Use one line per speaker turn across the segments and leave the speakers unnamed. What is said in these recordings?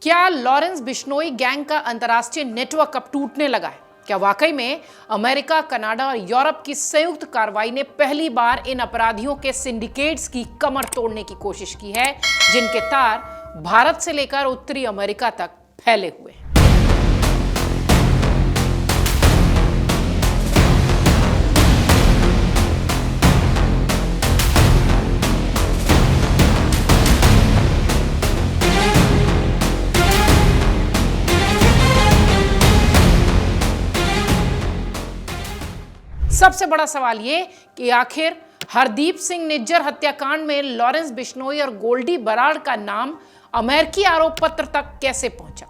क्या Lawrence Bishnoi gang का अंतर्राष्ट्रीय नेटवर्क अब टूटने लगा है? क्या वाकई में अमेरिका, कनाडा और यूरोप की संयुक्त कार्रवाई ने पहली बार इन अपराधियों के सिंडिकेट्स की कमर तोड़ने की कोशिश की है, जिनके तार भारत से लेकर उत्तरी अमेरिका तक फैले हुए हैं? सबसे बड़ा सवाल ये कि आखिर हरदीप सिंह निज्जर हत्याकांड में लॉरेंस बिश्नोई और गोल्डी बराड़ का नाम अमेरिकी आरोप पत्र तक कैसे पहुंचा?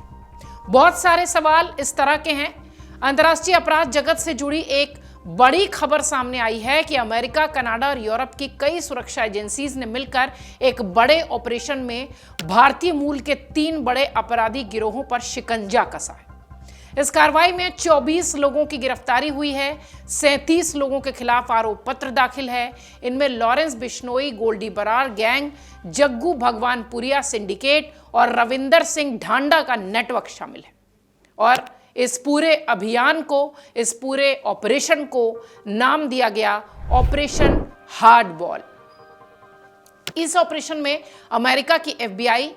बहुत सारे सवाल इस तरह के हैं। अंतर्राष्ट्रीय अपराध जगत से जुड़ी एक बड़ी खबर सामने आई है कि अमेरिका, कनाडा और यूरोप की कई सुरक्षा एजेंसीज ने मिलकर एक बड़े ऑपरेशन में भारतीय मूल के 3 बड़े अपराधी गिरोहों पर शिकंजा कसा है। इस कार्रवाई में 24 लोगों की गिरफ्तारी हुई है, 37 लोगों के खिलाफ आरोप पत्र दाखिल है। इनमें लॉरेंस बिश्नोई, गोल्डी बराड़ गैंग, जग्गू भगवानपुरिया सिंडिकेट और रविंदर सिंह ढांडा का नेटवर्क शामिल है। और इस पूरे अभियान को, इस पूरे ऑपरेशन को नाम दिया गया ऑपरेशन हार्डबॉल। इस ऑपरेशन में अमेरिका की FBI,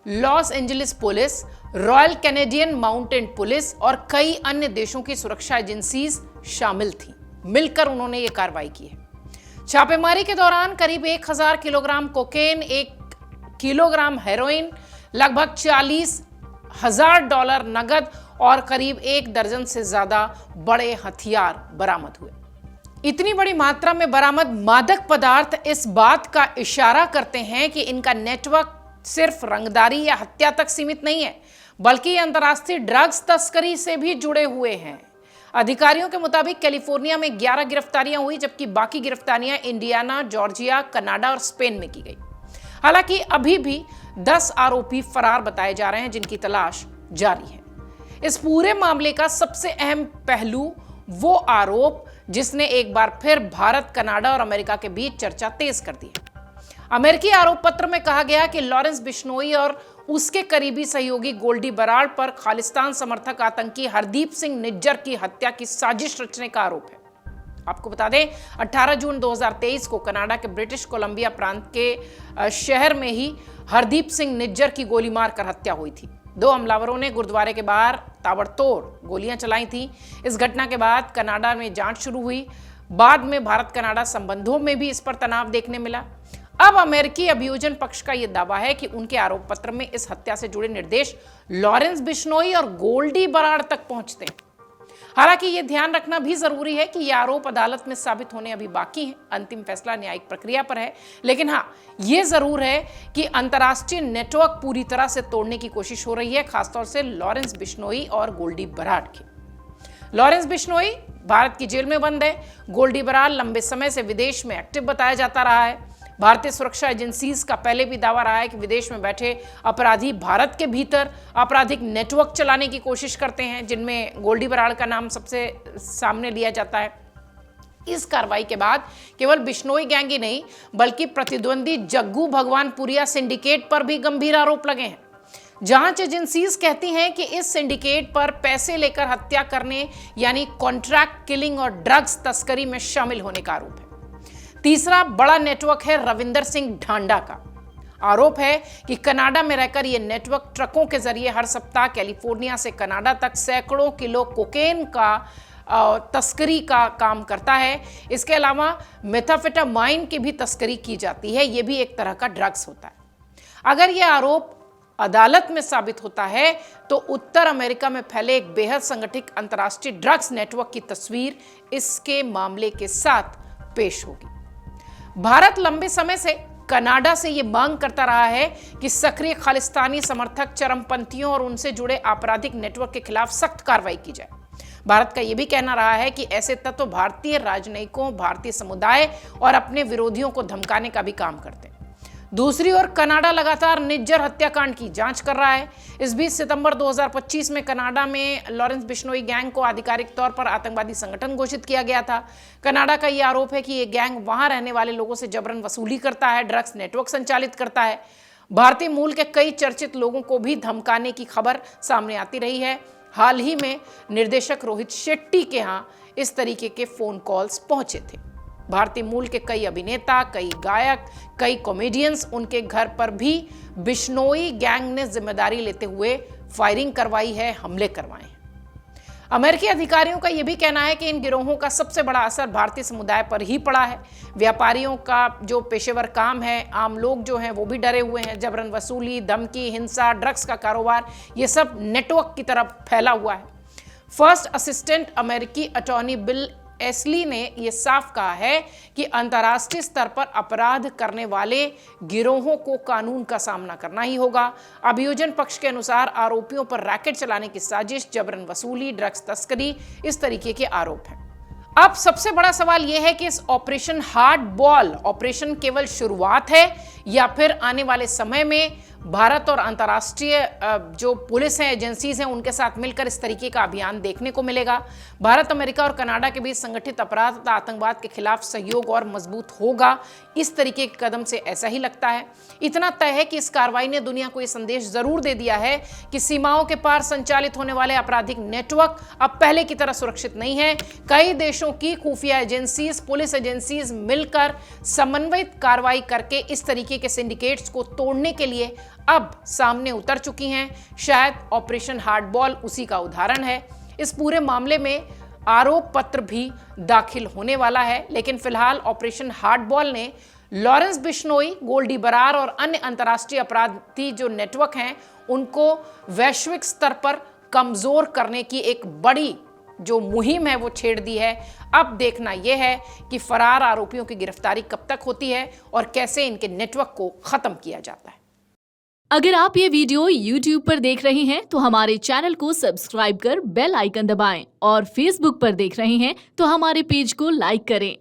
Los Angeles police, royal Canadian mountain police और कई अन्य देशों की सुरक्षा एजेंसीज शामिल थी। मिलकर उन्होंने यह कार्रवाई की है। छापेमारी के दौरान करीब 1000 किलोग्राम कोकेन, 1 किलोग्राम हेरोइन, लगभग $40,000 नगद और करीब 1 दर्जन से ज्यादा बड़े हथियार बरामद हुए। इतनी बड़ी मात्रा में बरामद मादक पदार्थ इस बात का इशारा करते हैं कि इनका नेटवर्क सिर्फ रंगदारी या हत्या तक सीमित नहीं है, बल्कि अंतर्राष्ट्रीय ड्रग्स तस्करी से भी जुड़े हुए हैं। अधिकारियों के मुताबिक कैलिफोर्निया में 11 गिरफ्तारियां हुई, जबकि बाकी गिरफ्तारियां इंडियाना, जॉर्जिया, कनाडा और स्पेन में की गई। हालांकि अभी भी 10 आरोपी फरार बताए जा रहे हैं, जिनकी तलाश जारी है। इस पूरे मामले का सबसे अहम पहलू वो आरोप जिसने एक बार फिर भारत, कनाडा और अमेरिका के बीच चर्चा तेज कर दी है। अमेरिकी आरोप पत्र में कहा गया कि लॉरेंस बिश्नोई और उसके करीबी सहयोगी गोल्डी बराड़ पर खालिस्तान समर्थक आतंकी हरदीप सिंह निज्जर की हत्या की साजिश रचने का आरोप है। आपको बता दें, 18 जून 2023 को कनाडा के ब्रिटिश कोलंबिया प्रांत के शहर में ही हरदीप सिंह निज्जर की गोली मारकर हत्या हुई थी। 2 हमलावरों ने गुरुद्वारे के बाहर ताबड़तोड़ गोलियां चलाई थी। इस घटना के बाद कनाडा में जांच शुरू हुई। बाद में भारत कनाडा संबंधों में भी इस पर तनाव देखने मिला। अब अमेरिकी अभियोजन पक्ष का यह दावा है कि उनके आरोप पत्र में इस हत्या से जुड़े निर्देश लॉरेंस बिश्नोई और गोल्डी बराड़ तक पहुंचते हैं। हालांकि यह ध्यान रखना भी जरूरी है कि यह आरोप अदालत में साबित होने अभी बाकी है। अंतिम फैसला न्यायिक प्रक्रिया पर है। लेकिन हाँ, यह जरूर है कि अंतर्राष्ट्रीय नेटवर्क पूरी तरह से तोड़ने की कोशिश हो रही है, खासतौर से लॉरेंस बिश्नोई और गोल्डी बराड़ की। लॉरेंस बिश्नोई भारत की जेल में बंद है। गोल्डी बराड़ लंबे समय से विदेश में एक्टिव बताया जाता रहा है। भारतीय सुरक्षा एजेंसीज का पहले भी दावा रहा है कि विदेश में बैठे अपराधी भारत के भीतर आपराधिक नेटवर्क चलाने की कोशिश करते हैं, जिनमें गोल्डी बराड़ का नाम सबसे सामने लिया जाता है। इस कार्रवाई के बाद केवल बिश्नोई गैंग ही नहीं, बल्कि प्रतिद्वंदी जग्गू भगवानपुरिया सिंडिकेट पर भी गंभीर आरोप लगे हैं। जांच एजेंसीज कहती हैं कि इस सिंडिकेट पर पैसे लेकर हत्या करने यानी कॉन्ट्रैक्ट किलिंग और ड्रग्स तस्करी में शामिल होने का आरोप है। तीसरा बड़ा नेटवर्क है रविंदर सिंह ढांडा का। आरोप है कि कनाडा में रहकर यह नेटवर्क ट्रकों के जरिए हर सप्ताह कैलिफोर्निया से कनाडा तक सैकड़ों किलो कोकेन का तस्करी का काम करता है। इसके अलावा मेथाम्फेटामाइन की भी तस्करी की जाती है। यह भी एक तरह का ड्रग्स होता है। अगर यह आरोप अदालत में साबित होता है तो उत्तर अमेरिका में फैले एक बेहद संगठित अंतर्राष्ट्रीय ड्रग्स नेटवर्क की तस्वीर इसके मामले के साथ पेश होगी। भारत लंबे समय से कनाडा से यह मांग करता रहा है कि सक्रिय खालिस्तानी समर्थक, चरमपंथियों और उनसे जुड़े आपराधिक नेटवर्क के खिलाफ सख्त कार्रवाई की जाए। भारत का यह भी कहना रहा है कि ऐसे तत्व भारतीय राजनयिकों, भारतीय समुदाय और अपने विरोधियों को धमकाने का भी काम करते हैं। दूसरी ओर कनाडा लगातार निज्जर हत्याकांड की जांच कर रहा है। इस बीच सितंबर 2025 में कनाडा में लॉरेंस बिश्नोई गैंग को आधिकारिक तौर पर आतंकवादी संगठन घोषित किया गया था। कनाडा का यह आरोप है कि यह गैंग वहां रहने वाले लोगों से जबरन वसूली करता है, ड्रग्स नेटवर्क संचालित करता है। भारतीय मूल के कई चर्चित लोगों को भी धमकाने की खबर सामने आती रही है। हाल ही में निर्देशक रोहित शेट्टी के यहां इस तरीके के फोन कॉल्स पहुंचे थे। भारतीय मूल के कई अभिनेता, कई गायक, कई कॉमेडियंस, उनके घर पर भी बिश्नोई गैंग ने जिम्मेदारी लेते हुए फायरिंग करवाई है, हमले करवाए हैं। अमेरिकी अधिकारियों का यह भी कहना है कि इन गिरोहों का सबसे बड़ा असर भारतीय समुदाय पर ही पड़ा है। व्यापारियों का जो पेशेवर काम है, आम लोग जो हैं वो भी डरे हुए हैं। जबरन वसूली, धमकी, हिंसा, ड्रग्स का कारोबार, ये सब नेटवर्क की तरफ फैला हुआ है। फर्स्ट असिस्टेंट अमेरिकी अटॉर्नी बिल एसली ने यह साफ कहा है कि अंतर्राष्ट्रीय स्तर पर अपराध करने वाले गिरोहों को कानून का सामना करना ही होगा। अभियोजन पक्ष के अनुसार आरोपियों पर रैकेट चलाने की साजिश, जबरन वसूली, ड्रग्स तस्करी, इस तरीके के आरोप हैं। अब सबसे बड़ा सवाल यह है कि इस ऑपरेशन हार्ड बॉल ऑपरेशन केवल शुरुआत है या फिर आने वाले समय में भारत और अंतर्राष्ट्रीय जो पुलिस है, एजेंसीज हैं, उनके साथ मिलकर इस तरीके का अभियान देखने को मिलेगा। भारत, अमेरिका और कनाडा के बीच संगठित अपराध तथा आतंकवाद के खिलाफ सहयोग और मजबूत होगा। इस तरीके के कदम से ऐसा ही लगता है। इतना तय है कि इस कार्रवाई ने दुनिया को यह संदेश जरूर दे दिया है कि सीमाओं के पार संचालित होने वाले आपराधिक नेटवर्क अब पहले की तरह सुरक्षित नहीं है। कई देशों की खुफिया एजेंसीज, पुलिस एजेंसीज मिलकर समन्वित कार्रवाई करके इस तरीके के सिंडिकेट्स को तोड़ने के लिए अब सामने उतर चुकी हैं। शायद ऑपरेशन हार्ड बॉल उसी का उदाहरण है। इस पूरे मामले में आरोप पत्र भी दाखिल होने वाला है, लेकिन फिलहाल ऑपरेशन हार्ड बॉल ने लॉरेंस बिश्नोई, गोल्डी बरार और अन्य अंतर्राष्ट्रीय अपराधी जो नेटवर्क हैं, उनको वैश्विक स्तर पर कमजोर करने की एक बड़ी जो मुहिम है वो छेड़ दी है। अब देखना यह है कि फरार आरोपियों की गिरफ्तारी कब तक होती है और कैसे इनके नेटवर्क को खत्म किया जाता है।
अगर आप ये वीडियो YouTube पर देख रहे हैं तो हमारे चैनल को सब्सक्राइब कर बेल आइकन दबाएं और Facebook पर देख रहे हैं तो हमारे पेज को लाइक करें।